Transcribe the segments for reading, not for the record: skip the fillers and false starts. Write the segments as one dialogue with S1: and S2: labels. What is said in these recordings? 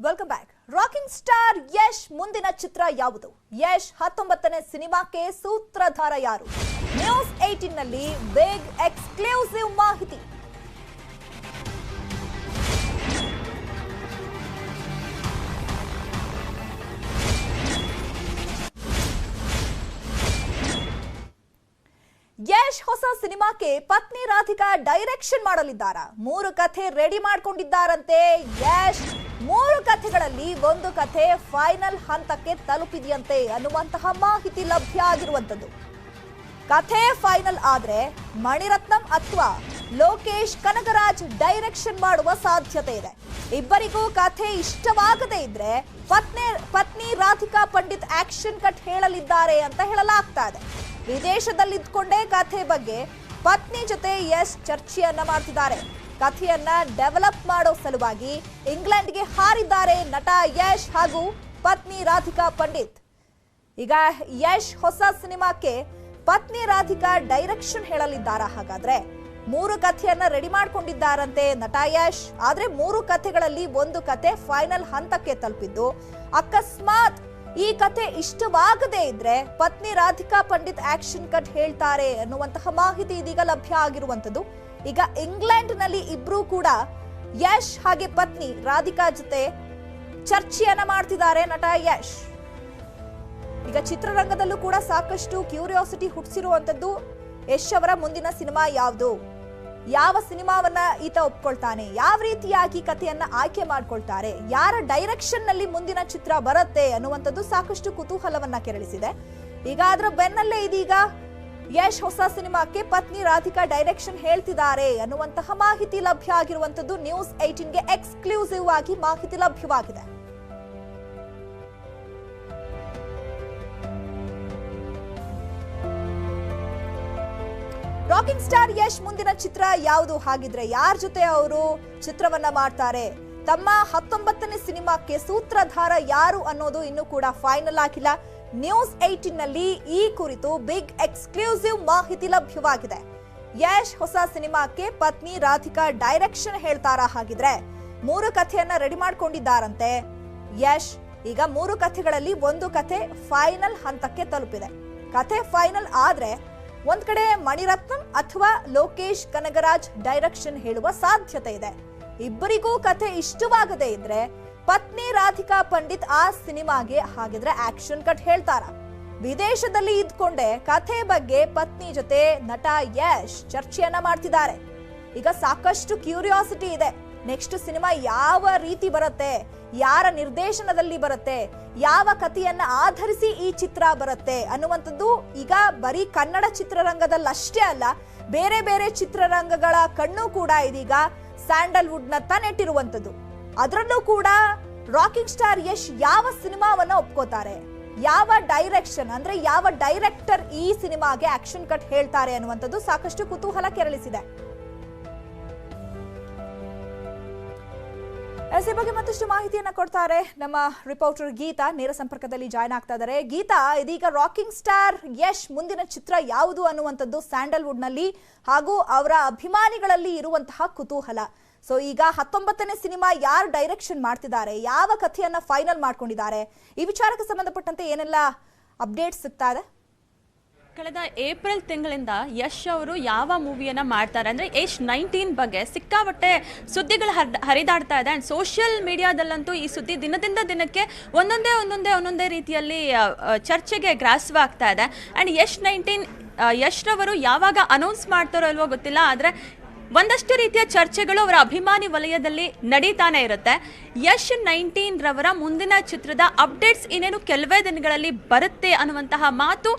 S1: Welcome back. Rocking star Yash ಮುಂದಿನ ಚಿತ್ರ ಯಾವುದು? ಯಶ್ 19ನೇ ಸಿನಿಮಾಕ್ಕೆ ಸೂತ್ರಧಾರ ಯಾರು? ನ್ಯೂಸ್ 18 ನಲ್ಲಿ ಬಿಗ್ ಎಕ್ಸ್ಕ್ಲೂಸಿವ್ ಮಾಹಿತಿ. ಯಶ್ ಹೊಸ ಸಿನಿಮಾಕ್ಕೆ ಪತ್ನಿ ರಾಧಿಕಾ ಡೈರೆಕ್ಷನ್ ಮಾಡಲಿದ್ದಾರಾ? 3 ಕಥೆ ರೆಡಿ ಮಾಡ್ಕೊಂಡಿದ್ದಾರಂತೆ ಯಶ್. 3 ಕಥೆಗಳಲ್ಲಿ ಒಂದು ಕಥೆ ಫೈನಲ್ ಹಂತಕ್ಕೆ ತಲುಪಿದೆಯಂತೆ ಅನ್ನುವಂತಹ ಮಾಹಿತಿ ಲಭ್ಯ ಆಗಿರುವಂತದ್ದು. ಕಥೆ ಫೈನಲ್ ಆದ್ರೆ ಮಣಿರತ್ನಂ ಅಥವಾ ಲೋಕೇಶ್ ಕನಗರಾಜ್ ಡೈರೆಕ್ಷನ್ ಮಾಡುವ ಸಾಧ್ಯತೆ ಇದೆ. ಇಬ್ಬರಿಗೂ ಕಥೆ ಇಷ್ಟವಾಗದೇ ಇದ್ರೆ ಪತ್ನಿ ರಾಧಿಕಾ ಪಂಡಿತ್ ಆಕ್ಷನ್ ಕಟ್ ಹೇಳಲಿದ್ದಾರೆ ಅಂತ ಹೇಳಲಾಗ್ತಾ ಇದೆ. ವಿದೇಶದಲ್ಲಿದ್ದುಕೊಂಡೇ ಕಥೆ ಬಗ್ಗೆ ಪತ್ನಿ ಜೊತೆ ಯಶ್ ಚರ್ಚೆಯನ್ನ ಮಾಡ್ತಿದ್ದಾರೆ. ಕಥೆಯನ್ನ ಡೆವಲಪ್ ಮಾಡೋ ಸಲುವಾಗಿ ಇಂಗ್ಲೆಂಡ್ಗೆ ಹಾರಿದ್ದಾರೆ ನಟ ಯಶ್ ಹಾಗೂ ಪತ್ನಿ ರಾಧಿಕಾ ಪಂಡಿತ್. ಈಗ ಯಶ್ ಹೊಸ ಸಿನಿಮಾಕ್ಕೆ ಪತ್ನಿ ರಾಧಿಕಾ ಡೈರೆಕ್ಷನ್ ಹೇಳಲಿದ್ದಾರಾ? ಹಾಗಾದ್ರೆ 3 ಕಥೆಯನ್ನ ರೆಡಿ ಮಾಡ್ಕೊಂಡಿದ್ದಾರಂತೆ ನಟ ಯಶ್. ಆದ್ರೆ 3 ಕಥೆಗಳಲ್ಲಿ ಒಂದು ಕಥೆ ಫೈನಲ್ ಹಂತಕ್ಕೆ ತಲುಪಿದ್ದು, ಅಕಸ್ಮಾತ್ ಈ ಕಥೆ ಇಷ್ಟವಾಗದೇ ಇದ್ರೆ ಪತ್ನಿ ರಾಧಿಕಾ ಪಂಡಿತ್ ಆಕ್ಷನ್ ಕಟ್ ಹೇಳ್ತಾರೆ ಅನ್ನುವಂತಹ ಮಾಹಿತಿ ಇದೀಗ ಲಭ್ಯ ಆಗಿರುವಂತದ್ದು. ಈಗ ಇಂಗ್ಲೆಂಡ್ ನಲ್ಲಿ ಇಬ್ರು ಕೂಡ ಯಶ್ ಹಾಗೆ ಪತ್ನಿ ರಾಧಿಕಾ ಜೊತೆ ಚರ್ಚೆಯನ್ನ ಮಾಡ್ತಿದ್ದಾರೆ ನಟ ಯಶ್. ಈಗ ಚಿತ್ರರಂಗದಲ್ಲೂ ಕೂಡ ಸಾಕಷ್ಟು ಕ್ಯೂರಿಯಾಸಿಟಿ ಹುಟ್ಟಿಸಿರುವಂತದ್ದು ಯಶ್ ಅವರ ಮುಂದಿನ ಸಿನಿಮಾ ಯಾವುದು, ಯಾವ ಸಿನಿಮಾವನ್ನ ಈತ ಒಪ್ಕೊಳ್ತಾನೆ, ಯಾವ ರೀತಿಯಾಗಿ ಕಥೆಯನ್ನ ಆಯ್ಕೆ ಮಾಡ್ಕೊಳ್ತಾರೆ, ಯಾರ ಡೈರೆಕ್ಷನ್ ನಲ್ಲಿ ಮುಂದಿನ ಚಿತ್ರ ಬರುತ್ತೆ ಅನ್ನುವಂಥದ್ದು ಸಾಕಷ್ಟು ಕುತೂಹಲವನ್ನ ಕೆರಳಿಸಿದೆ. ಈಗ ಅದರ ಬೆನ್ನಲ್ಲೇ ಇದೀಗ ಯಶ್ ಹೊಸ ಸಿನಿಮಾಕ್ಕೆ ಪತ್ನಿ ರಾಧಿಕಾ ಡೈರೆಕ್ಷನ್ ಹೇಳ್ತಿದ್ದಾರೆ ಅನ್ನುವಂತಹ ಮಾಹಿತಿ ಲಭ್ಯ ಆಗಿರುವಂತದ್ದು. ನ್ಯೂಸ್ 18ಗೆ ಎಕ್ಸ್ಕ್ಲೂಸಿವ್ ಆಗಿ ಮಾಹಿತಿ ಲಭ್ಯವಾಗಿದೆ. ರಾಕಿಂಗ್ ಸ್ಟಾರ್ ಯಶ್ ಮುಂದಿನ ಚಿತ್ರ ಯಾವುದು? ಹಾಗಿದ್ರೆ ಯಾರ ಜೊತೆ ಅವರು ಚಿತ್ರವನ್ನ ಮಾಡ್ತಾರೆ? ತಮ್ಮ 19ನೇ ಸಿನಿಮಾಕ್ಕೆ ಸೂತ್ರಧಾರ ಯಾರು ಅನ್ನೋದು ಇನ್ನೂ ಕೂಡ ಫೈನಲ್ ಆಗಿಲ್ಲ. ನ್ಯೂಸ್ 18 ನಲ್ಲಿ ಈ ಕುರಿತು ಬಿಗ್ ಎಕ್ಸ್ಕ್ಲೂಸಿವ್ ಮಾಹಿತಿ ಲಭ್ಯವಾಗಿದೆ. ಯಶ್ ಹೊಸ ಸಿನಿಮಾಕ್ಕೆ ಪತ್ನಿ ರಾಧಿಕಾ ಡೈರೆಕ್ಷನ್ ಹೇಳ್ತಾರಾ? ಹಾಗಿದ್ರೆ 3 ಕಥೆಯನ್ನ ರೆಡಿ ಮಾಡ್ಕೊಂಡಿದ್ದಾರಂತೆ ಯಶ್. ಈಗ 3 ಕಥೆಗಳಲ್ಲಿ ಒಂದು ಕಥೆ ಫೈನಲ್ ಹಂತಕ್ಕೆ ತಲುಪಿದೆ. ಕಥೆ ಫೈನಲ್ ಆದ್ರೆ ಒಂದ್ ಕಡೆ ಮಣಿರತ್ನಂ ಅಥವಾ ಲೋಕೇಶ್ ಕನಗರಾಜ್ ಡೈರೆಕ್ಷನ್ ಹೇಳುವ ಸಾಧ್ಯತೆ ಇದೆ. ಇಬ್ಬರಿಗೂ ಕಥೆ ಇಷ್ಟವಾಗದೇ ಇದ್ರೆ ಪತ್ನಿ ರಾಧಿಕಾ ಪಂಡಿತ್ ಆ ಸಿನಿಮಾಗೆ ಹಾಗಿದ್ರೆ ಆಕ್ಷನ್ ಕಟ್ ಹೇಳ್ತಾರ? ವಿದೇಶದಲ್ಲಿ ಇದ್ಕೊಂಡೆ ಕಥೆ ಬಗ್ಗೆ ಪತ್ನಿ ಜೊತೆ ನಟ ಯಶ್ ಚರ್ಚೆಯನ್ನ ಮಾಡ್ತಿದ್ದಾರೆ. ಈಗ ಸಾಕಷ್ಟು ಕ್ಯೂರಿಯಾಸಿಟಿ ಇದೆ. ನೆಕ್ಸ್ಟ್ ಸಿನಿಮಾ ಯಾವ ರೀತಿ ಬರುತ್ತೆ, ಯಾರ ನಿರ್ದೇಶನದಲ್ಲಿ ಬರುತ್ತೆ, ಯಾವ ಕಥೆಯನ್ನ ಆಧರಿಸಿ ಈ ಚಿತ್ರ ಬರುತ್ತೆ ಅನ್ನುವಂಥದ್ದು ಈಗ ಬರೀ ಕನ್ನಡ ಚಿತ್ರರಂಗದಲ್ಲಷ್ಟೇ ಅಲ್ಲ, ಬೇರೆ ಬೇರೆ ಚಿತ್ರರಂಗಗಳ ಕಣ್ಣು ಕೂಡ ಇದೀಗ ಸ್ಯಾಂಡಲ್ವುಡ್ ನತ್ತ ನೆಟ್ಟಿರುವಂಥದ್ದು. ಅದರಲ್ಲೂ ಕೂಡ ರಾಕಿಂಗ್ ಸ್ಟಾರ್ ಯಶ್ ಯಾವ ಸಿನಿಮಾವನ್ನ ಒಪ್ಕೋತಾರೆ, ಯಾವ ಡೈರೆಕ್ಷನ್ ಅಂದ್ರೆ ಯಾವ ಡೈರೆಕ್ಟರ್ ಈ ಸಿನಿಮಾಗೆ ಆಕ್ಷನ್ ಕಟ್ ಹೇಳ್ತಾರೆ ಅನ್ನುವಂಥದ್ದು ಸಾಕಷ್ಟು ಕುತೂಹಲ ಕೆರಳಿಸಿದೆ. ಈ ಬಗ್ಗೆ ಮತ್ತಷ್ಟು ಮಾಹಿತಿಯನ್ನ ಕೊಡ್ತಾರೆ ನಮ್ಮ ರಿಪೋರ್ಟರ್ ಗೀತಾ. ನೇರ ಸಂಪರ್ಕದಲ್ಲಿ ಜಾಯ್ನ್ ಆಗ್ತಾ ಇದ್ದಾರೆ. ಗೀತಾ, ಇದೀಗ ರಾಕಿಂಗ್ ಸ್ಟಾರ್ ಯಶ್ ಮುಂದಿನ ಚಿತ್ರ ಯಾವುದು ಅನ್ನುವಂಥದ್ದು ಸ್ಯಾಂಡಲ್ವುಡ್ ನಲ್ಲಿ ಹಾಗೂ ಅವರ ಅಭಿಮಾನಿಗಳಲ್ಲಿ ಇರುವಂತಹ ಕುತೂಹಲ. ಸೊ ಈಗ 19ನೇ ಸಿನಿಮಾ ಯಾರು ಡೈರೆಕ್ಷನ್ ಮಾಡ್ತಿದ್ದಾರೆ, ಯಾವ ಕಥೆಯನ್ನ ಫೈನಲ್ ಮಾಡ್ಕೊಂಡಿದ್ದಾರೆ, ಈ ವಿಚಾರಕ್ಕೆ ಸಂಬಂಧಪಟ್ಟಂತೆ ಏನೆಲ್ಲ ಅಪ್ಡೇಟ್ಸ್ ಸಿಗ್ತಾ ಇದೆ?
S2: ಕಳೆದ ಏಪ್ರಿಲ್ ತಿಂಗಳಿಂದ ಯಶ್ ಅವರು ಯಾವ ಮೂವಿಯನ್ನ ಮಾಡ್ತಾರೆ ಅಂದ್ರೆ ಯಶ್ 19 ಬಗ್ಗೆ ಸಿಕ್ಕಾಪಟ್ಟೆ ಸುದ್ದಿಗಳು ಹರಿದಾಡ್ತಾ ಇದೆ. ಅಂಡ್ ಸೋಷಿಯಲ್ ಮೀಡಿಯಾದಲ್ಲಂತೂ ಈ ಸುದ್ದಿ ದಿನದಿಂದ ದಿನಕ್ಕೆ ಒಂದೊಂದೇ ರೀತಿಯಲ್ಲಿ ಚರ್ಚೆಗೆ ಗ್ರಾಸವಾಗ್ತಾ ಇದೆ. ಅಂಡ್ ಯಶ್ 19 ಯಶ್ ರವರು ಯಾವಾಗ ಅನೌನ್ಸ್ ಮಾಡ್ತಾರೋ ಇಲ್ವೋ ಗೊತ್ತಿಲ್ಲ, ಆದ್ರೆ ಒಂದಷ್ಟು ರೀತಿಯ ಚರ್ಚೆಗಳು ಅವರ ಅಭಿಮಾನಿ ವಲಯದಲ್ಲಿ ನಡೀತಾನೆ ಇರುತ್ತೆ. ಯಶ್ 19 ರವರ ಮುಂದಿನ ಚಿತ್ರದ ಅಪ್ಡೇಟ್ಸ್ ಇನ್ನೇನು ಕೆಲವೇ ದಿನಗಳಲ್ಲಿ ಬರುತ್ತೆ ಅನ್ನುವಂತಹ ಮಾತು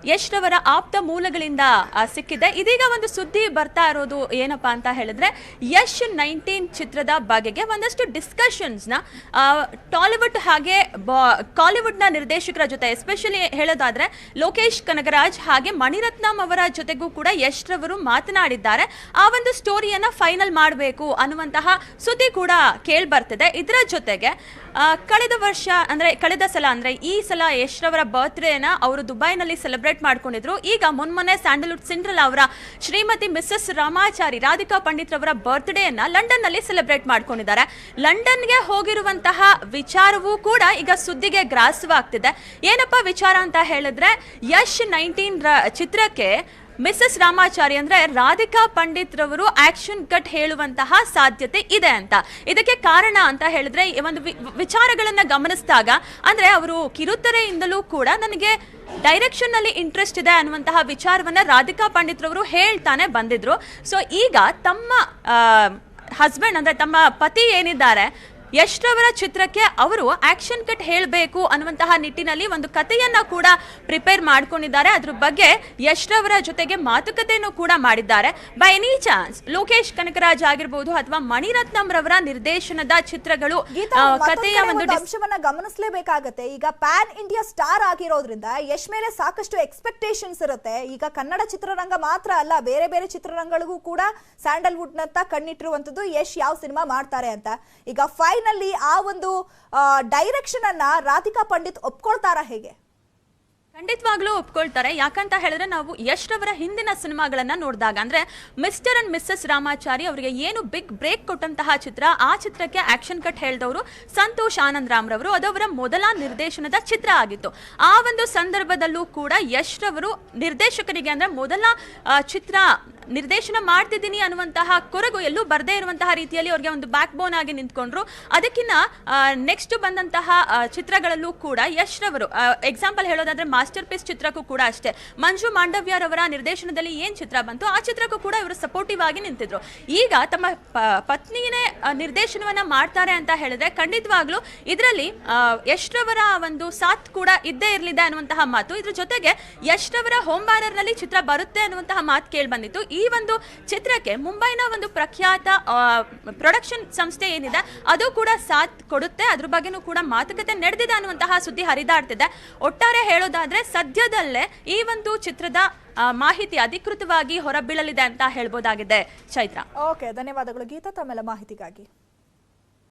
S2: ಯಶ್ ರವರ ಆಪ್ತ ಮೂಲಗಳಿಂದ ಸಿಕ್ಕಿದೆ. ಇದೀಗ ಒಂದು ಸುದ್ದಿ ಬರ್ತಾ ಇರೋದು ಏನಪ್ಪಾ ಅಂತ ಹೇಳಿದ್ರೆ, ಯಶ್ 19 ಚಿತ್ರದ ಬಗೆಗೆ ಒಂದಷ್ಟು ಡಿಸ್ಕಷನ್ಸ್ನ ಟಾಲಿವುಡ್ ಹಾಗೆ ಕಾಲಿವುಡ್ನ ನಿರ್ದೇಶಕರ ಜೊತೆ, ಎಸ್ಪೆಷಲಿ ಹೇಳೋದಾದ್ರೆ ಲೋಕೇಶ್ ಕನಗರಾಜ್ ಹಾಗೆ ಮಣಿರತ್ನಂ ಅವರ ಜೊತೆಗೂ ಕೂಡ ಯಶ್ ರವರು ಮಾತನಾಡಿದ್ದಾರೆ. ಆ ಒಂದು ಸ್ಟೋರಿಯನ್ನ ಫೈನಲ್ ಮಾಡಬೇಕು ಅನ್ನುವಂತಹ ಸುದ್ದಿ ಕೂಡ ಕೇಳಿ ಬರ್ತಿದೆ. ಇದರ ಜೊತೆಗೆ ಕಳೆದ ಸಲ ಈ ಸಲ ಯಶ್ ರವರ ಬರ್ತ್ಡೇನ ಅವರು ದುಬೈನಲ್ಲಿ ಸೆಲೆಬ್ರೇಟ್ ಸೆಲೆಬ್ರೇಟ್ ಮಾಡ್ಕೊಂಡಿದ್ರು. ಈಗ ಮೊನ್ನೆ ಸ್ಯಾಂಡಲ್ವುಡ್ ಸಿಂಡ್ರೆಲಾ ಅವರ ಶ್ರೀಮತಿ ಮಿಸಸ್ ರಾಮಾಚಾರಿ ರಾಧಿಕಾ ಪಂಡಿತ್ ರವರ ಬರ್ತ್ಡೇ ಅನ್ನ ಲಂಡನ್ ನಲ್ಲಿ ಸೆಲೆಬ್ರೇಟ್ ಮಾಡ್ಕೊಂಡಿದ್ದಾರೆ. ಲಂಡನ್ಗೆ ಹೋಗಿರುವಂತಹ ವಿಚಾರವೂ ಕೂಡ ಈಗ ಸುದ್ದಿಗೆ ಗ್ರಾಸವಾಗ್ತಿದೆ. ಏನಪ್ಪಾ ವಿಚಾರ ಅಂತ ಹೇಳಿದ್ರೆ, ಯಶ್ 19 ಚಿತ್ರಕ್ಕೆ ಮಿಸಸ್ ರಾಮಾಚಾರಿ ಅಂದ್ರೆ ರಾಧಿಕಾ ಪಂಡಿತ್ ರವರು ಆಕ್ಷನ್ ಕಟ್ ಹೇಳುವಂತಹ ಸಾಧ್ಯತೆ ಇದೆ ಅಂತ. ಇದಕ್ಕೆ ಕಾರಣ ಅಂತ ಹೇಳಿದ್ರೆ, ಒಂದು ವಿಚಾರಗಳನ್ನ ಗಮನಿಸಿದಾಗ ಅಂದ್ರೆ ಅವರು ಕಿರುತೆರೆಯಿಂದಲೂ ಕೂಡ ನನಗೆ ಡೈರೆಕ್ಷನ್ ನಲ್ಲಿ ಇಂಟ್ರೆಸ್ಟ್ ಇದೆ ಅನ್ನುವಂತಹ ವಿಚಾರವನ್ನ ರಾಧಿಕಾ ಪಂಡಿತ್ ರವರು ಹೇಳ್ತಾನೆ ಬಂದಿದ್ರು. ಸೊ ಈಗ ತಮ್ಮ ಹಸ್ಬೆಂಡ್ ಅಂದ್ರೆ ತಮ್ಮ ಪತಿ ಏನಿದ್ದಾರೆ ಯಶ್ ರವರ ಚಿತ್ರಕ್ಕೆ ಅವರು ಆಕ್ಷನ್ ಕಟ್ ಹೇಳಬೇಕು ಅನ್ನುವಂತಹ ನಿಟ್ಟಿನಲ್ಲಿ ಒಂದು ಕಥೆಯನ್ನ ಕೂಡ ಪ್ರಿಪೇರ್ ಮಾಡ್ಕೊಂಡಿದ್ದಾರೆ. ಅದ್ರ ಬಗ್ಗೆ ಯಶ್ ರವರ ಜೊತೆಗೆ ಮಾತುಕತೆಯನ್ನು ಕೂಡ ಮಾಡಿದ್ದಾರೆ. By any chance Lokesh Kanakaraj ಆಗಿರ್ಬೋದು ಅಥವಾ ಮಣಿರತ್ನಂ ರವರ ನಿರ್ದೇಶನದ ಚಿತ್ರಗಳು ಕಥೆಯ ಒಂದು
S1: ಅಂಶವನ್ನ ಗಮನಿಸಲೇಬೇಕಾಗತ್ತೆ. ಈಗ ಪ್ಯಾನ್ ಇಂಡಿಯಾ ಸ್ಟಾರ್ ಆಗಿರೋದ್ರಿಂದ ಯಶ್ ಮೇಲೆ ಸಾಕಷ್ಟು ಎಕ್ಸ್ಪೆಕ್ಟೇಷನ್ಸ್ ಇರುತ್ತೆ. ಈಗ ಕನ್ನಡ ಚಿತ್ರರಂಗ ಮಾತ್ರ ಅಲ್ಲ, ಬೇರೆ ಬೇರೆ ಚಿತ್ರರಂಗಳಿಗೂ ಕೂಡ ಸ್ಯಾಂಡಲ್ವುಡ್ ನತ್ತ ಕಣ್ಣಿಟ್ಟಿರುವಂತದ್ದು ಯಶ್ ಯಾವ ಸಿನಿಮಾ ಮಾಡ್ತಾರೆ ಅಂತ. ಈಗ ಫೈನಲಿ ಆ ಒಂದು ಡೈರೆಕ್ಷನ್ ಅನ್ನ ರಾಧಿಕಾ ಪಂಡಿತ್ ಒಪ್ಕೊಳ್ತಾರಾ ಹೇಗೆ?
S2: ಖಂಡಿತವಾಗ್ಲೂ ಒಪ್ಕೊಳ್ತಾರೆ. ಯಾಕಂತ ಹೇಳಿದ್ರೆ ನಾವು ಯಶ್ ರವರ ಹಿಂದಿನ ಸಿನಿಮಾಗಳನ್ನ ನೋಡಿದಾಗ ಅಂದ್ರೆ ಮಿಸ್ಟರ್ ಅಂಡ್ ಮಿಸ್ಸಸ್ ರಾಮಾಚಾರಿ ಅವರಿಗೆ ಏನು ಬಿಗ್ ಬ್ರೇಕ್ ಕೊಟ್ಟಂತಹ ಚಿತ್ರ, ಆ ಚಿತ್ರಕ್ಕೆ ಆಕ್ಷನ್ ಕಟ್ ಹೇಳಿದವರು ಸಂತೋಷ್ ಆನಂದ್ ರಾಮ್ ರವರು. ಅದು ಅವರ ಮೊದಲ ನಿರ್ದೇಶನದ ಚಿತ್ರ ಆಗಿತ್ತು. ಆ ಒಂದು ಸಂದರ್ಭದಲ್ಲೂ ಕೂಡ ಯಶ್ ರವರು ನಿರ್ದೇಶಕರಿಗೆ ಅಂದ್ರೆ ಮೊದಲ ಚಿತ್ರ ನಿರ್ದೇಶನ ಮಾಡ್ತಿದ್ದೀನಿ ಅನ್ನುವಂತಹ ಕೊರಗು ಎಲ್ಲೂ ಬರದೇ ಇರುವಂತಹ ರೀತಿಯಲ್ಲಿ ಅವ್ರಿಗೆ ಒಂದು ಬ್ಯಾಕ್ ಬೋನ್ ಆಗಿ ನಿಂತ್ಕೊಂಡ್ರು. ಅದಕ್ಕಿಂತ ನೆಕ್ಸ್ಟ್ ಬಂದಂತಹ ಚಿತ್ರಗಳಲ್ಲೂ ಕೂಡ ಯಶ್ ರವರು ಎಕ್ಸಾಂಪಲ್ ಹೇಳೋದಾದ್ರೆ ಮಾಸ್ಟರ್ ಪೀಸ್ ಚಿತ್ರಕ್ಕೂ ಕೂಡ ಅಷ್ಟೇ, ಮಂಜು ಮಾಂಡವ್ಯರವರ ನಿರ್ದೇಶನದಲ್ಲಿ ಏನ್ ಚಿತ್ರ ಬಂತು ಆ ಚಿತ್ರಕ್ಕೂ ಕೂಡ ಇವರು ಸಪೋರ್ಟಿವ್ ಆಗಿ ನಿಂತಿದ್ರು. ಈಗ ತಮ್ಮ ಪತ್ನಿನೇ ನಿರ್ದೇಶನವನ್ನ ಮಾಡ್ತಾರೆ ಅಂತ ಹೇಳಿದ್ರೆ ಖಂಡಿತವಾಗ್ಲೂ ಇದರಲ್ಲಿ ಯಶ್ ರವರ ಒಂದು ಸಾಥ್ ಕೂಡ ಇದ್ದೇ ಇರಲಿದೆ ಅನ್ನುವಂತಹ ಮಾತು. ಇದ್ರ ಜೊತೆಗೆ ಯಶ್ ರವರ ಹೋಮ್ ಬ್ಯಾನರ್ ನಲ್ಲಿ ಚಿತ್ರ ಬರುತ್ತೆ ಅನ್ನುವಂತಹ ಮಾತು ಕೇಳಿ ಬಂದಿತ್ತು. ಈ ಒಂದು ಚಿತ್ರಕ್ಕೆ ಮುಂಬೈನ ಒಂದು ಪ್ರಖ್ಯಾತ ಪ್ರೊಡಕ್ಷನ್ ಸಂಸ್ಥೆ ಏನಿದೆ ಅದು ಕೂಡ ಸಾಥ್ ಕೊಡುತ್ತೆ. ಅದ್ರ ಬಗ್ಗೆನೂ ಕೂಡ ಮಾತುಕತೆ ನಡೆದಿದೆ ಅನ್ನುವಂತಹ ಸುದ್ದಿ ಹರಿದಾಡ್ತಿದೆ. ಒಟ್ಟಾರೆ ಹೇಳೋದಾದ್ರೆ ಸದ್ಯದಲ್ಲೇ ಈ ಒಂದು ಚಿತ್ರದ ಮಾಹಿತಿ ಅಧಿಕೃತವಾಗಿ ಹೊರಬೀಳಲಿದೆ ಅಂತ ಹೇಳ್ಬೋದಾಗಿದೆ. ಚೈತ್ರ.
S1: ಓಕೆ, ಧನ್ಯವಾದಗಳು ಗೀತಾ ತಮ್ಮೆಲ್ಲ ಮಾಹಿತಿಗಾಗಿ.